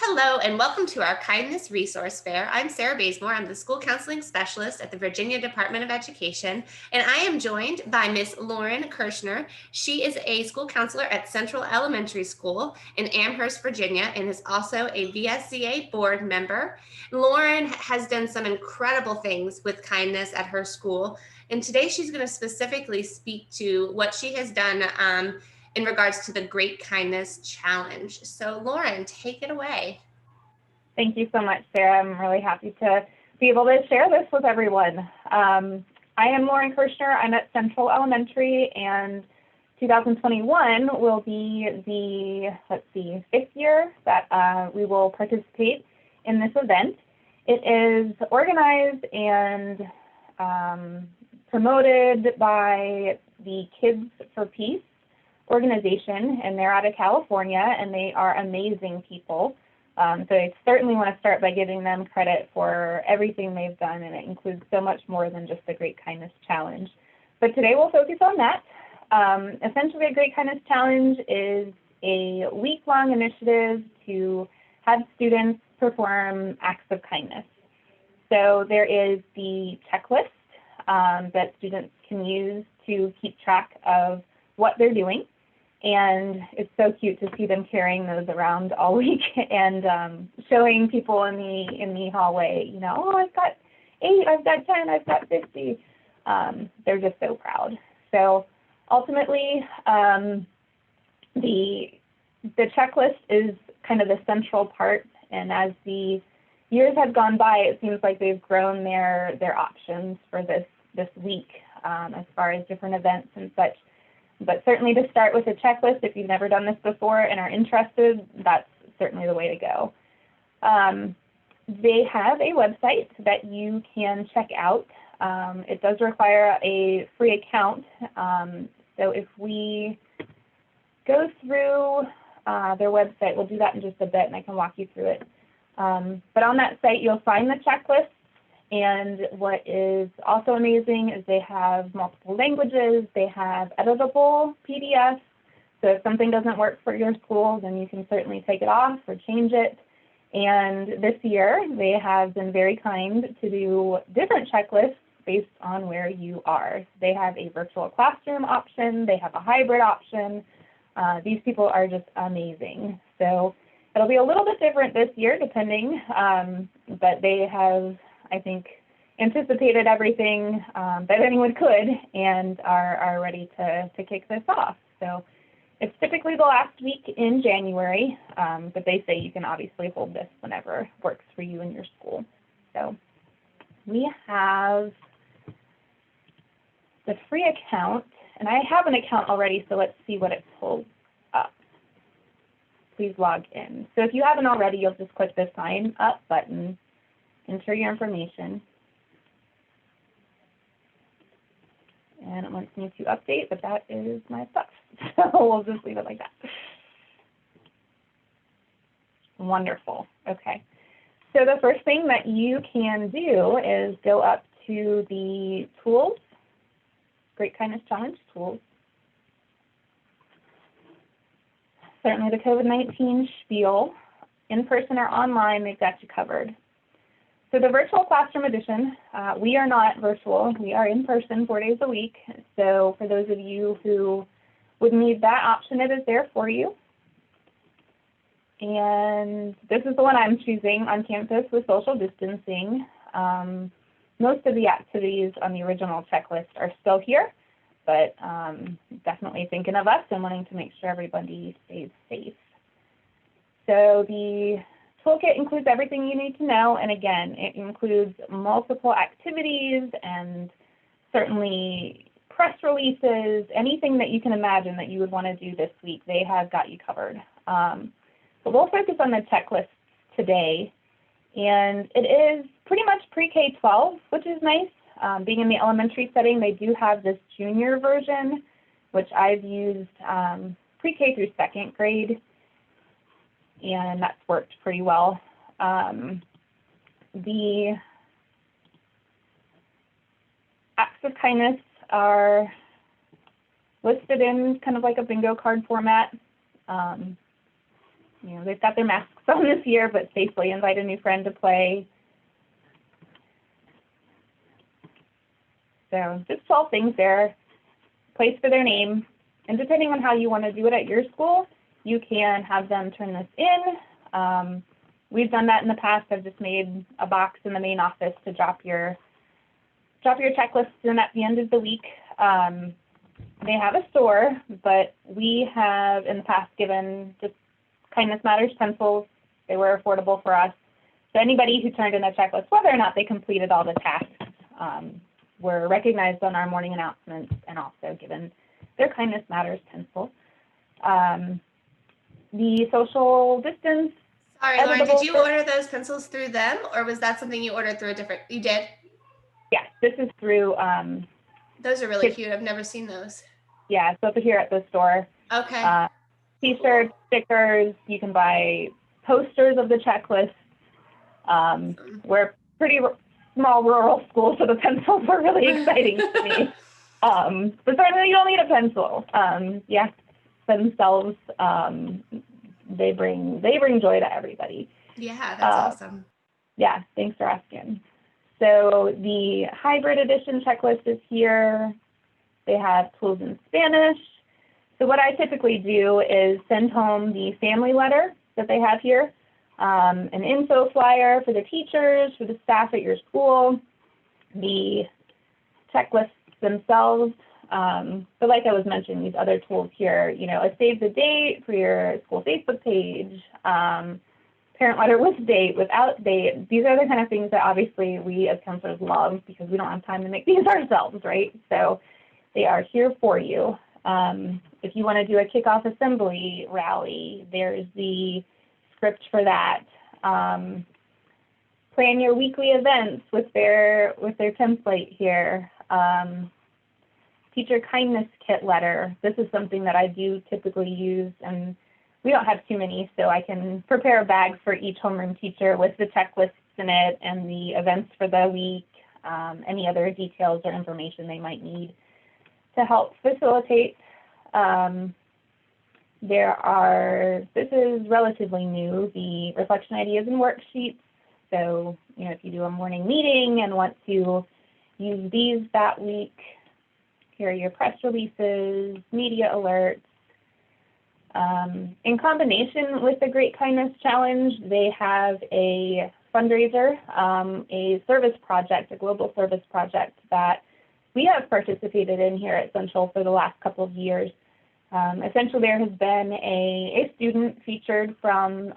Hello and welcome to our Kindness Resource Fair. I'm Sarah Bazemore. I'm the School Counseling Specialist at the Virginia Department of Education, and I am joined by Miss Lauren Kirshner. She is a school counselor at Central Elementary School in Amherst, Virginia, and is also a VSCA board member. Lauren has done some incredible things with kindness at her school, and today she's going to specifically speak to what she has done in regards to the Great Kindness Challenge. So Lauren, take it away. Thank you so much, Sarah. I'm really happy to be able to share this with everyone. I am Lauren Kirshner. I'm at Central Elementary, and 2021 will be the fifth year that we will participate in this event. It is organized and promoted by the Kids for Peace organization, and they're out of California, and they are amazing people. So I certainly want to start by giving them credit for everything they've done, and it includes so much more than just the Great Kindness Challenge. But today we'll focus on that. Essentially, a Great Kindness Challenge is a week-long initiative to have students perform acts of kindness. So there is the checklist that students can use to keep track of what they're doing. And it's so cute to see them carrying those around all week and showing people in the hallway, oh, I've got 8, I've got 10, I've got 50. They're just so proud. So ultimately, the checklist is kind of the central part. And as the years have gone by, it seems like they've grown their options for this week as far as different events and such. But certainly to start with a checklist, if you've never done this before and are interested, that's certainly the way to go. They have a website that you can check out. It does require a free account. So if we go through their website, we'll do that in just a bit, and I can walk you through it. But on that site, you'll find the checklist. And what is also amazing is they have multiple languages, they have editable PDFs, so if something doesn't work for your school, then you can certainly take it off or change it. And this year, they have been very kind to do different checklists based on where you are. They have a virtual classroom option, they have a hybrid option. These people are just amazing. So it'll be a little bit different this year, depending, but they have, I think, anticipated everything that anyone could and are ready to kick this off. So it's typically the last week in January, but they say you can obviously hold this whenever works for you and your school. So we have the free account, and I have an account already, so let's see what it pulls up. Please log in. So if you haven't already, you'll just click the sign up button, enter your information, and it wants me to update, but that is my stuff, so we'll just leave it like that. Wonderful. Okay. So the first thing that you can do is go up to the tools, Great Kindness Challenge tools. Certainly the COVID-19 spiel, in person or online, they've got you covered. So the virtual classroom edition, we are not virtual, we are in person 4 days a week. So for those of you who would need that option, it is there for you. And this is the one I'm choosing, on campus with social distancing. Most of the activities on the original checklist are still here, but definitely thinking of us and wanting to make sure everybody stays safe. So the toolkit includes everything you need to know, and again, it includes multiple activities and certainly press releases, anything that you can imagine that you would want to do this week, they have got you covered. But we'll focus on the checklist today, and it is pretty much pre-K-12, which is nice. Being in the elementary setting, they do have this junior version, which I've used pre-K through second grade, and that's worked pretty well. The acts of kindness are listed in kind of like a bingo card format. they've got their masks on this year, but safely invite a new friend to play. So just 12 things there, place for their name, and depending on how you want to do it at your school, you can have them turn this in. We've done that in the past. I've just made a box in the main office to drop your checklists in at the end of the week. They have a store, but we have in the past given just Kindness Matters pencils. They were affordable for us. So anybody who turned in a checklist, whether or not they completed all the tasks, were recognized on our morning announcements and also given their Kindness Matters pencil. The social distance. Sorry, Lauren, did you order those pencils through them, or was that something you ordered through a different, you did? Yes, this is through. Those are really cute. I've never seen those. Yeah, so they're here at the store. Okay. T-shirts, stickers, you can buy posters of the checklist. We're a pretty small rural school, so the pencils were really exciting to me. But certainly you don't need a pencil. Yeah, themselves, they bring joy to everybody. Yeah, that's awesome. Yeah, thanks for asking. So the hybrid edition checklist is here. They have tools in Spanish. So what I typically do is send home the family letter that they have here, an info flyer for the teachers, for the staff at your school, the checklists themselves. But like I was mentioning, these other tools here, a save the date for your school Facebook page, parent letter with date, without date. These are the kind of things that obviously we as counselors love because we don't have time to make these ourselves, right? So they are here for you. If you want to do a kickoff assembly rally, there's the script for that. Plan your weekly events with their template here. Teacher kindness kit letter. This is something that I do typically use, and we don't have too many, so I can prepare a bag for each homeroom teacher with the checklists in it and the events for the week, any other details or information they might need to help facilitate. This is relatively new, the reflection ideas and worksheets. So, if you do a morning meeting and want to use these that week, here are your press releases, media alerts. In combination with the Great Kindness Challenge, they have a fundraiser, a service project, a global service project that we have participated in here at Central for the last couple of years. Essentially, there has been a student featured from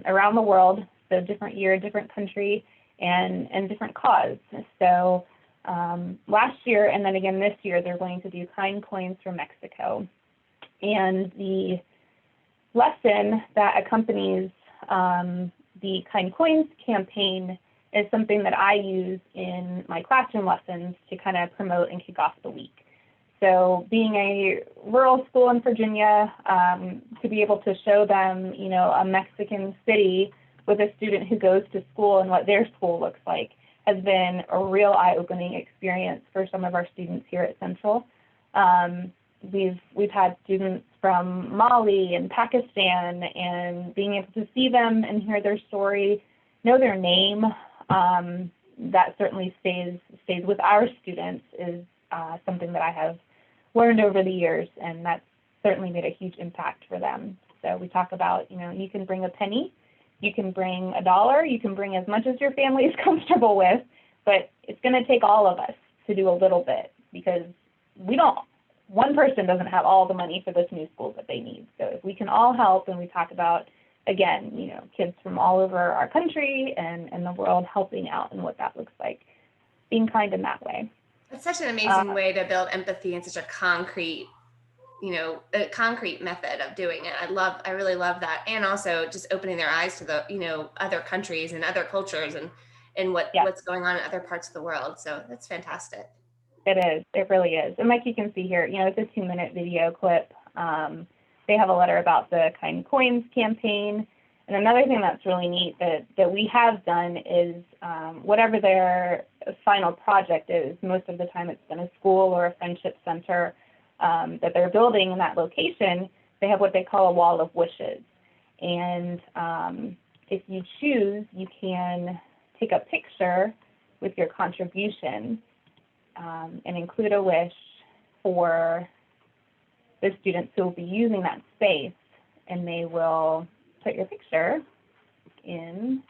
around the world, so different year, different country, and different cause. So last year and then again this year, they're going to do Kind Coins from Mexico. And the lesson that accompanies the Kind Coins campaign is something that I use in my classroom lessons to kind of promote and kick off the week. So being a rural school in Virginia, to be able to show them, a Mexican city with a student who goes to school and what their school looks like has been a real eye-opening experience for some of our students here at Central. We've had students from Mali and Pakistan, and being able to see them and hear their story, know their name, that certainly stays with our students is something that I have learned over the years, and that's certainly made a huge impact for them. So we talk about, you can bring a penny, you can bring $1, you can bring as much as your family is comfortable with, but it's going to take all of us to do a little bit because one person doesn't have all the money for this new school that they need. So if we can all help, and we talk about, again, kids from all over our country and the world helping out and what that looks like, being kind in that way. It's such an amazing way to build empathy in such a concrete method of doing it. I really love that. And also just opening their eyes to the, other countries and other cultures and what's going on in other parts of the world. So that's fantastic. It is. It really is. And like you can see here, it's a 2-minute video clip. They have a letter about the Kind Coins campaign. And another thing that's really neat that we have done is whatever their final project is, most of the time it's been a school or a friendship center that they're building in that location, they have what they call a wall of wishes. And if you choose, you can take a picture with your contribution and include a wish for the students who will be using that space, and they will put your picture in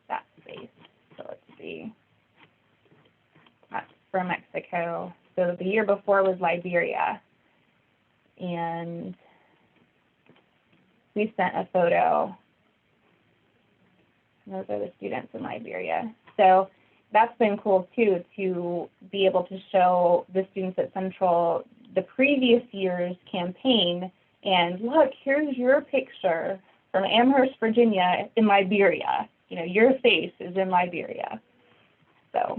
that space. So let's see, that's for Mexico. So the year before was Liberia, and we sent a photo. Those are the students in Liberia. So that's been cool too, to be able to show the students at Central the previous year's campaign, and look, here's your picture from Amherst, Virginia in Liberia. You know, your face is in Liberia. So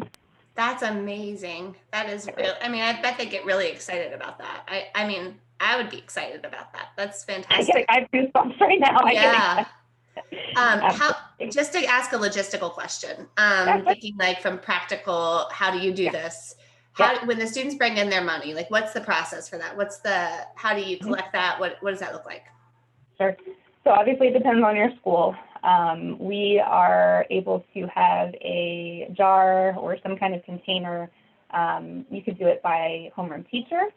That's amazing. That is real. I mean, I bet they get really excited about that. I mean, I would be excited about that. That's fantastic. I have goosebumps right now. Yeah. Just to ask a logistical question, thinking like from practical, how do you do this? When the students bring in their money, like what's the process for that? How do you collect that? What does that look like? Sure. So obviously it depends on your school. We are able to have a jar or some kind of container. You could do it by homeroom teacher.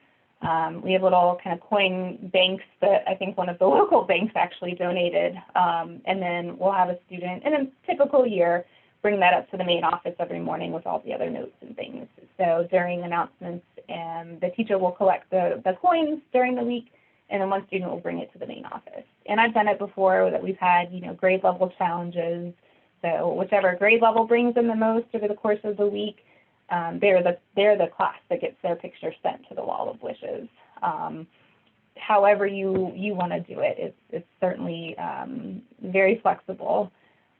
We have little kind of coin banks that I think one of the local banks actually donated. And then we'll have a student in a typical year bring that up to the main office every morning with all the other notes and things. So during announcements, the teacher will collect the coins during the week, and then one student will bring it to the main office. And I've done it before that we've had, grade level challenges. So whichever grade level brings in the most over the course of the week, they're the class that gets their picture sent to the Wall of Wishes. However you want to do it, it's certainly very flexible.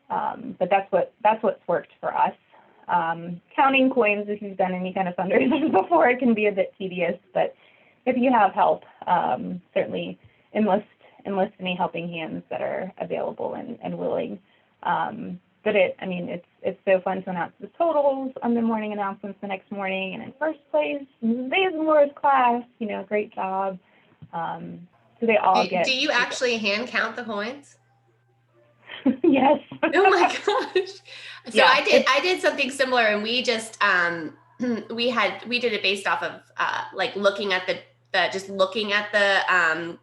But that's what's worked for us. Counting coins, if you've done any kind of fundraisers before, it can be a bit tedious, but if you have help, certainly enlist any helping hands that are available and willing. But it's so fun to announce the totals on the morning announcements the next morning, and in first place, Mrs. Bazemore's class, great job. So they all get. Do you actually hand count the coins? Yes. Oh my gosh. So yeah, I did something similar, and we just we did it based off of like looking at the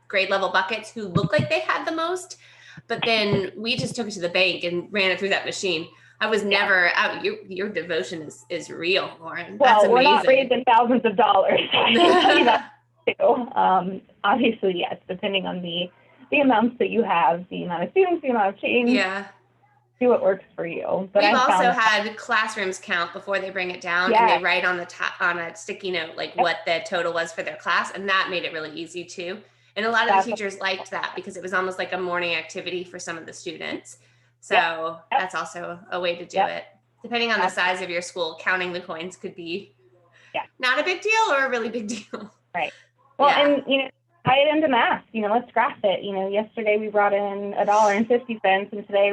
grade level buckets who looked like they had the most, but then we just took it to the bank and ran it through that machine. I was never out. Your devotion is real, Lauren. Well, that's amazing. We're not raising thousands of dollars. Obviously, yes, depending on the amounts that you have, the amount of students, the amount of change. Yeah. Do what works for you. But we've also had classrooms count before they bring it down, and they write on the top on a sticky note like what the total was for their class, and that made it really easy too. And a lot of the teachers liked that because it was almost like a morning activity for some of the students. So that's also a way to do it. Depending on the size of your school, counting the coins could be not a big deal or a really big deal. Right. Well, and tie it into math. Let's graph it. Yesterday we brought in $1.50, and today,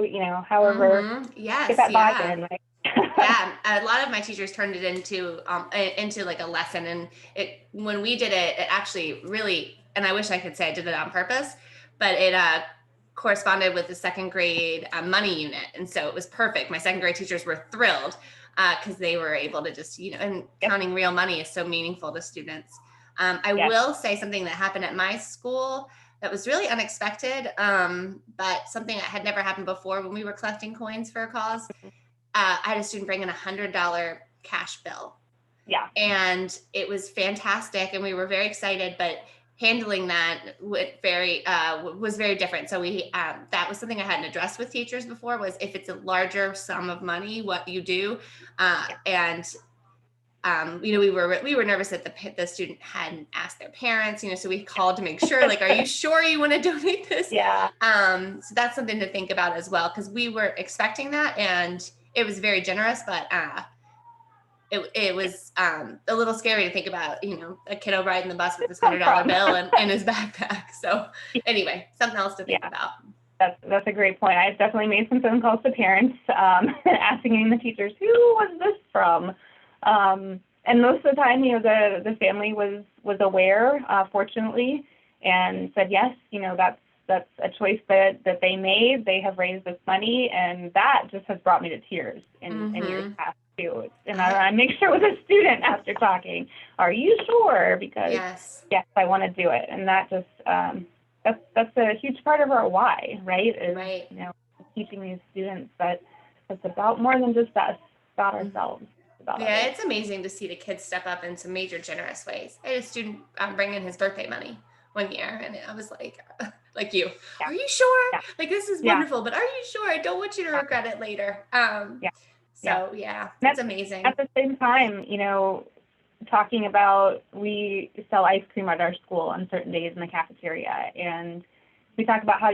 however, get that buy-in, right? Yeah, a lot of my teachers turned it into like a lesson, and when we did it, it actually really, and I wish I could say I did it on purpose, but it corresponded with the second grade money unit, and so it was perfect. My second grade teachers were thrilled because they were able to just and counting real money is so meaningful to students. I will say something that happened at my school that was really unexpected, but something that had never happened before when we were collecting coins for a cause. I had a student bring in $100 cash bill. Yeah. And it was fantastic, and we were very excited, but handling that was very different. So that was something I hadn't addressed with teachers before, was if it's a larger sum of money, what you do. We were nervous that the student hadn't asked their parents, so we called to make sure, like, are you sure you want to donate this? Yeah. So that's something to think about as well, because we were expecting that, and it was very generous, but it was a little scary to think about, a kiddo riding the bus with this $100 bill in his backpack. So anyway, something else to think about. That's a great point. I've definitely made some phone calls to parents, asking the teachers, who was this from? And most of the time, the family was aware, fortunately, and said, yes, That's a choice that they made. They have raised this money, and that just has brought me to tears in years past too. And I make sure with a student after talking, are you sure? Because yes, I want to do it. And that just, that's a huge part of our why, right? Is, right. teaching these students that it's about more than just us, about ourselves. About Yeah, others. it's amazing to see the kids step up in some major generous ways. I had a student bring in his birthday money one year, and I was like you, Yeah. are you sure? Yeah. Like, this is Yeah. wonderful, but are you sure? I don't want you to regret it later. So yeah, it's amazing. At the same time, talking about, we sell ice cream at our school on certain days in the cafeteria, and we talk about how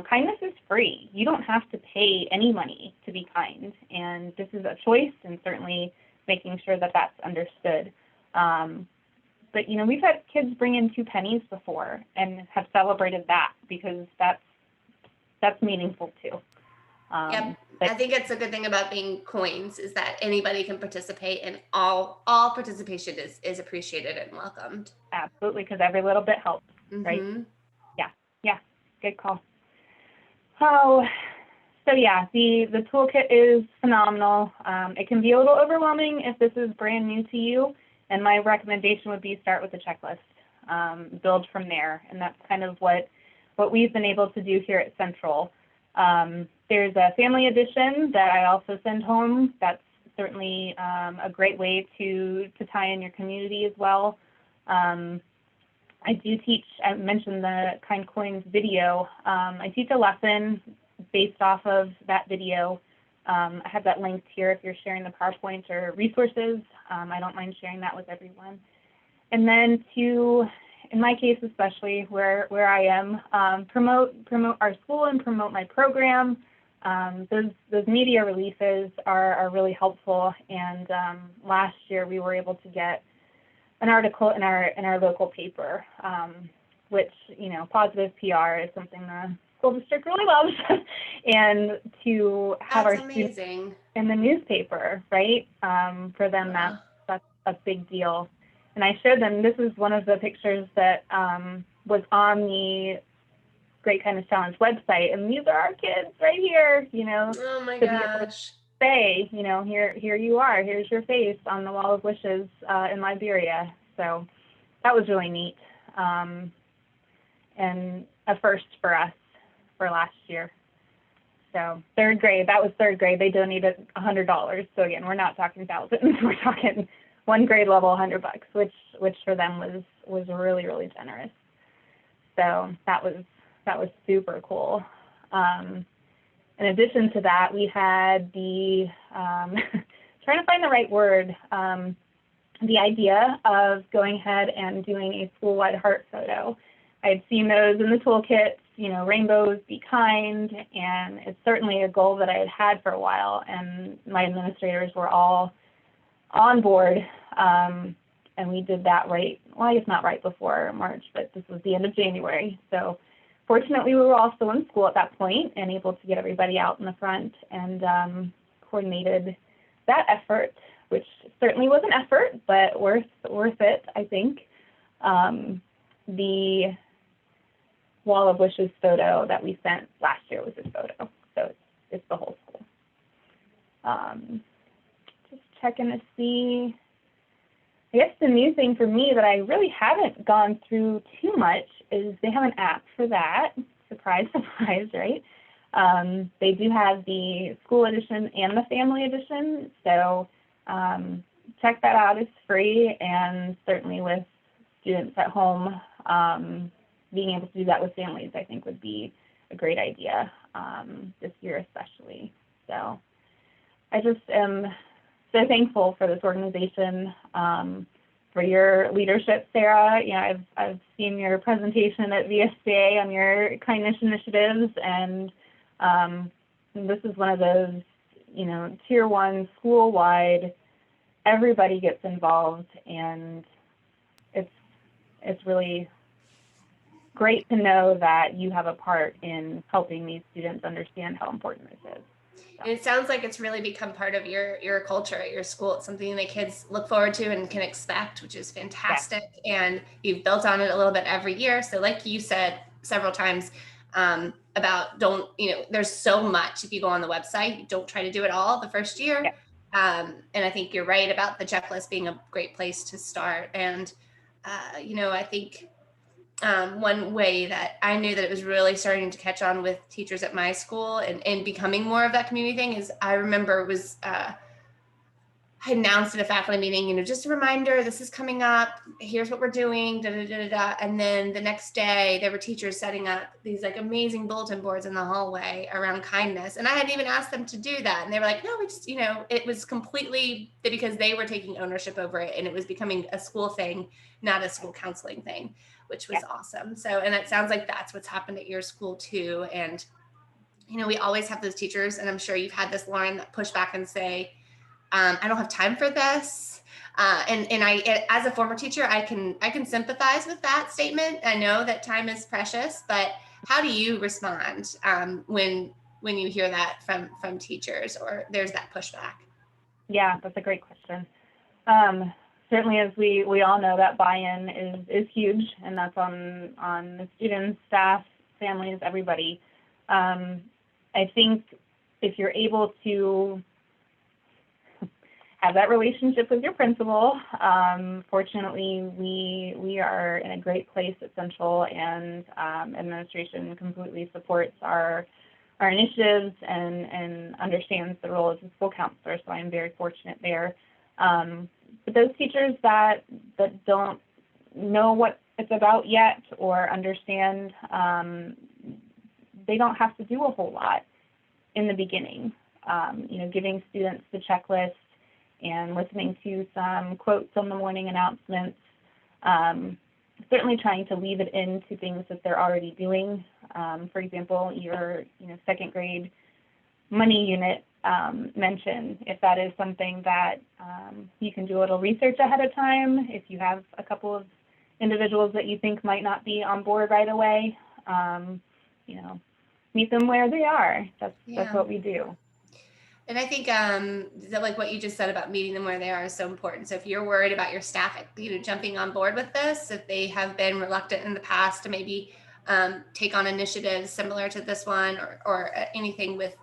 kindness is free. You don't have to pay any money to be kind, and this is a choice, and certainly making sure that that's understood. But we've had kids bring in 2 pennies before and have celebrated that, because that's meaningful too. Yep. I think it's a good thing about being coins is that anybody can participate, and all participation is appreciated and welcomed. Absolutely, because every little bit helps, right? Yeah, good call. Oh, so yeah, the toolkit is phenomenal. It can be a little overwhelming if this is brand new to you, and my recommendation would be start with a checklist, build from there, and that's kind of what we've been able to do here at Central. There's a family edition that I also send home. That's certainly a great way to tie in your community as well. I do teach, I mentioned the Kind Coins video. I teach a lesson based off of that video. I have that linked here if you're sharing the PowerPoint or resources. I don't mind sharing that with everyone. And then in my case especially, where I am, promote our school and promote my program. Those media releases are really helpful, and last year we were able to get an article in our local paper, which positive PR is something the school district really loves, and to have our students in the newspaper, right? For them, that's a big deal. And I showed them, this is one of the pictures that was on the Great Kindness Challenge website, and these are our kids right here, Oh my gosh. Say, here you are, here's your face on the Wall of Wishes in Liberia. So that was really neat, and a first for us for last year. So third grade, they donated $100. So again, we're not talking thousands, we're talking one grade level $100, which for them was really, really generous. So that was super cool. In addition to that, we had the trying to find the right word, the idea of going ahead and doing a school-wide heart photo. I had seen those in the toolkits, rainbows, be kind, and it's certainly a goal that I had for a while, and my administrators were all on board, and we did that I guess not right before March, but this was the end of January. So fortunately, we were all still in school at that point and able to get everybody out in the front, and coordinated that effort, which certainly was an effort, but worth it, I think. The Wall of Wishes photo that we sent last year was this photo, so it's the whole school. Just checking to see. I guess the new thing for me that I really haven't gone through too much is they have an app for that. Surprise, surprise, right? They do have the school edition and the family edition, so check that out. It's free, and certainly with students at home, being able to do that with families, I think, would be a great idea this year especially. So I just am so thankful for this organization, for your leadership, Sarah. I've seen your presentation at VSBA on your kindness initiatives, and this is one of those, tier 1 school-wide, everybody gets involved, and it's really great to know that you have a part in helping these students understand how important this is. And it sounds like it's really become part of your culture at your school. It's something that kids look forward to and can expect, which is fantastic. Yeah. And you've built on it a little bit every year. So like you said several times, about there's so much. If you go on the website, don't try to do it all the first year. Yeah. And I think you're right about the checklist being a great place to start. And, I think one way that I knew that it was really starting to catch on with teachers at my school and becoming more of that community thing is I remember it was, I announced at a faculty meeting, just a reminder, this is coming up. Here's what we're doing, da, da, da, da, da. And then the next day there were teachers setting up these like amazing bulletin boards in the hallway around kindness. And I hadn't even asked them to do that. And they were like, no, we just, it was completely because they were taking ownership over it and it was becoming a school thing, not a school counseling thing, which was awesome. So, and it sounds like that's what's happened at your school too. And, we always have those teachers, and I'm sure you've had this, Lauren, that push back and say, I don't have time for this. And I, as a former teacher, I can sympathize with that statement. I know that time is precious, but how do you respond when you hear that from teachers or there's that pushback? Yeah, that's a great question. Certainly, as we all know, that buy-in is huge, and that's on the students, staff, families, everybody. I think if you're able to have that relationship with your principal. Fortunately, we are in a great place at Central, and administration completely supports our initiatives and understands the role as a school counselor. So I'm very fortunate there. But those teachers that don't know what it's about yet or understand, they don't have to do a whole lot in the beginning. Giving students the checklist and listening to some quotes on the morning announcements, certainly trying to weave it into things that they're already doing. For example, your second grade money unit mention, if that is something that you can do a little research ahead of time, if you have a couple of individuals that you think might not be on board right away, meet them where they are. That's what we do. And I think that like what you just said about meeting them where they are is so important. So if you're worried about your staff, jumping on board with this, if they have been reluctant in the past to maybe take on initiatives similar to this one or anything with,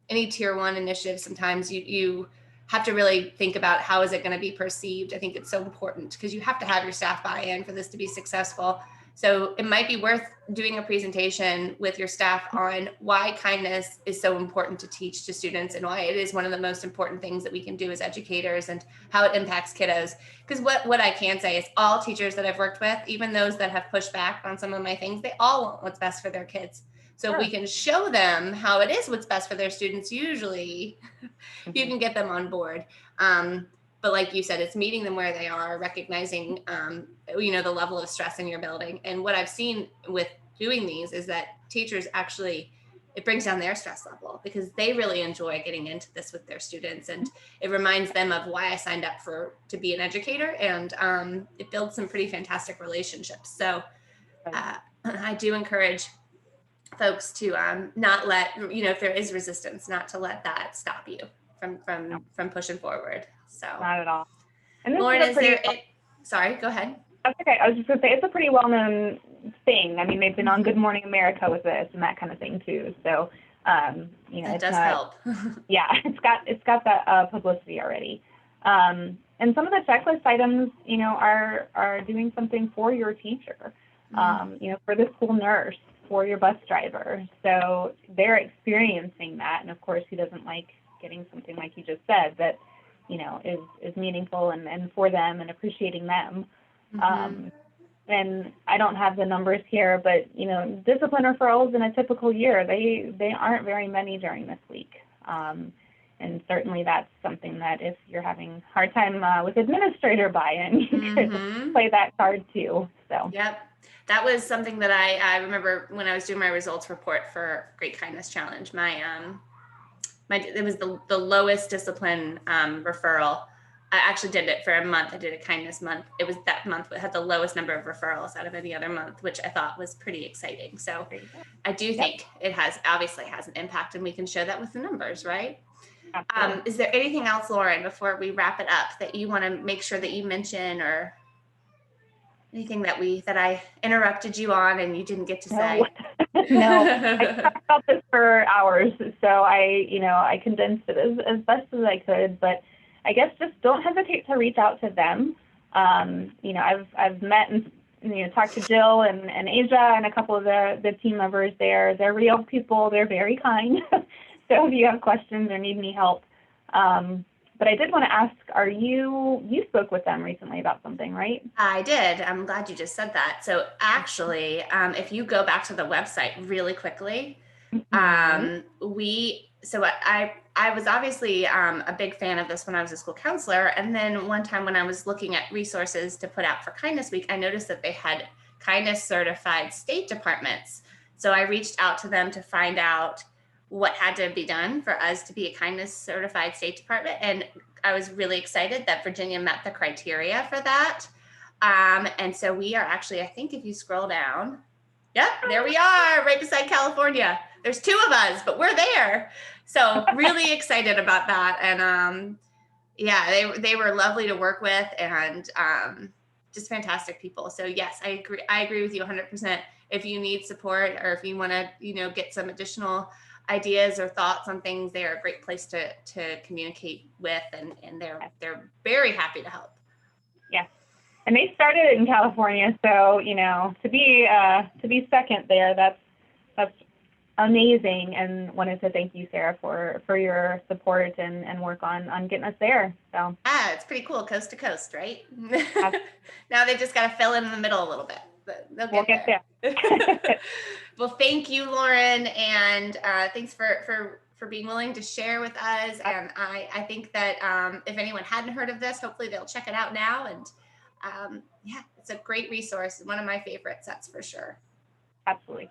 any tier 1 initiative, sometimes you have to really think about how is it going to be perceived. I think it's so important because you have to have your staff buy-in for this to be successful. So it might be worth doing a presentation with your staff on why kindness is so important to teach to students and why it is one of the most important things that we can do as educators and how it impacts kiddos. Because what I can say is all teachers that I've worked with, even those that have pushed back on some of my things, they all want what's best for their kids. So if we can show them how it is what's best for their students, usually you can get them on board. But like you said, it's meeting them where they are, recognizing, the level of stress in your building. And what I've seen with doing these is that teachers actually, it brings down their stress level because they really enjoy getting into this with their students. And it reminds them of why I signed up to be an educator. And it builds some pretty fantastic relationships. So I do encourage folks to not let, if there is resistance, not to let that stop you from pushing forward. So not at all. And Lauren, sorry, go ahead. That's okay. I was just going to say it's a pretty well-known thing. I mean, they've been on Good Morning America with this and that kind of thing too. So, it does help. Yeah, it's got that publicity already. And some of the checklist items, are doing something for your teacher, for the school nurse, for your bus driver. So they're experiencing that. And of course, who doesn't like getting something like you just said that, is meaningful and for them and appreciating them. And I don't have the numbers here, but, discipline referrals in a typical year, they aren't very many during this week. And certainly that's something that if you're having a hard time with administrator buy-in, you could play that card too. So. Yep. That was something that I remember when I was doing my results report for Great Kindness Challenge. It was the lowest discipline referral. I actually did it for a month. I did a kindness month. It was that month that had the lowest number of referrals out of any other month, which I thought was pretty exciting. So I do think it obviously has an impact, and we can show that with the numbers, right? Is there anything else, Lauren, before we wrap it up that you want to make sure that you mention or Anything that I interrupted you on and you didn't get to say? No, I could talk about this for hours, so I condensed it as best as I could. But I guess just don't hesitate to reach out to them. I've met and talked to Jill and Asia and a couple of the team members there. They're real people. They're very kind. So if you have questions or need any help. But I did want to ask, you spoke with them recently about something, right? I did. I'm glad you just said that. So actually, if you go back to the website really quickly, I was obviously a big fan of this when I was a school counselor. And then one time when I was looking at resources to put out for Kindness Week, I noticed that they had kindness certified state departments. So I reached out to them to find out what had to be done for us to be a kindness certified state department. And I was really excited that Virginia met the criteria for that. And so we are actually, I think if you scroll down, yep, there we are, right beside California. There's two of us, but we're there. So really excited about that. And yeah, they were lovely to work with and just fantastic people. So yes, I agree with you 100%. If you need support or if you want to, get some additional ideas or thoughts on things, they are a great place to communicate with, and they're very happy to help. Yes. And they started in California, so to be second there, that's amazing. And wanted to thank you, Sarah, for your support and work on getting us there. So it's pretty cool, coast to coast, right? Now they just got to fill in the middle a little bit, but we'll get there. Well, thank you, Lauren, and thanks for being willing to share with us. And I think that if anyone hadn't heard of this, hopefully they'll check it out now. And yeah, it's a great resource. One of my favorites, that's for sure. Absolutely.